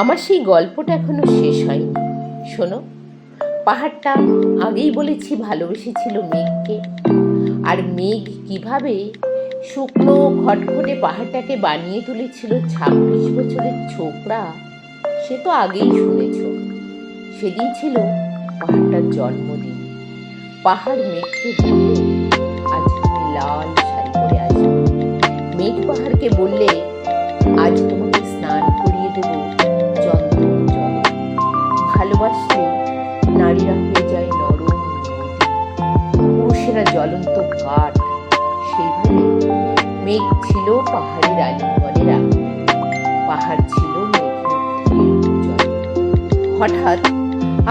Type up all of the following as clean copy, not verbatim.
আমার সেই গল্পটা এখনো শেষ হয়নি। শোনো, পাহাড়টা আগেই বলেছি ভালোবেসেছিল মেঘকে, আর মেঘ কিভাবে শুকনো খটখটে পাহাড়টাকে বানিয়ে তুলেছিল ২৬ বছরের ছোকরা, সে তো আগেই শুনেছ। সেদিন ছিল পাহাড়টার জন্মদিন। পাহাড় মেঘকে বললে, আজ তুমি লাল শাড়ি পরে আসবে। মেঘ পাহাড়কে বললে, আজ তোমাকে স্নান করিয়ে দেব চন্দন জলে। ভালোবাসলে নারীরা হয়ে যায় নরম নদী, পুরুষেরা জ্বলন্ত কাঠ। সেইভাবে মেঘ ছিল পাহাড়ের আলিঙ্গনের আগুন, পাহাড় ছিল মেঘের জলে। হঠাৎ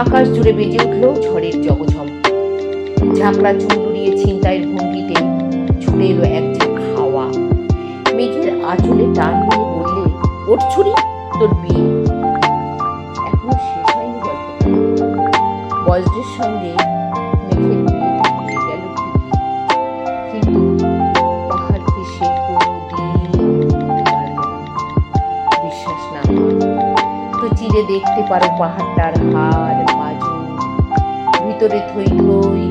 আকাশ জুড়ে বেজে উঠল ঝড়ের জগঝম। ঝাঁকড়া চুল উড়িয়ে ছিনতাইয়ের ভঙ্গিতে ছুটে এলো এক ঝাঁক হাওয়া। মেঘের আঁচলে টান দিয়ে বললে, ওঠ ছুরি, তোর বিয়ে। এখনো শেষ হয়নি গল্পটা। বজ্রের সঙ্গে মেঘের বিয়েটা হয়ে গেল ঠিকই, কিন্তু পাহাড়কে সে কোনোদিন করতে পারল না। বিশ্বাস না তো চিরে দেখতে পারো পাহাড়টার হাড় পাঁজর, ভিতরে থই থই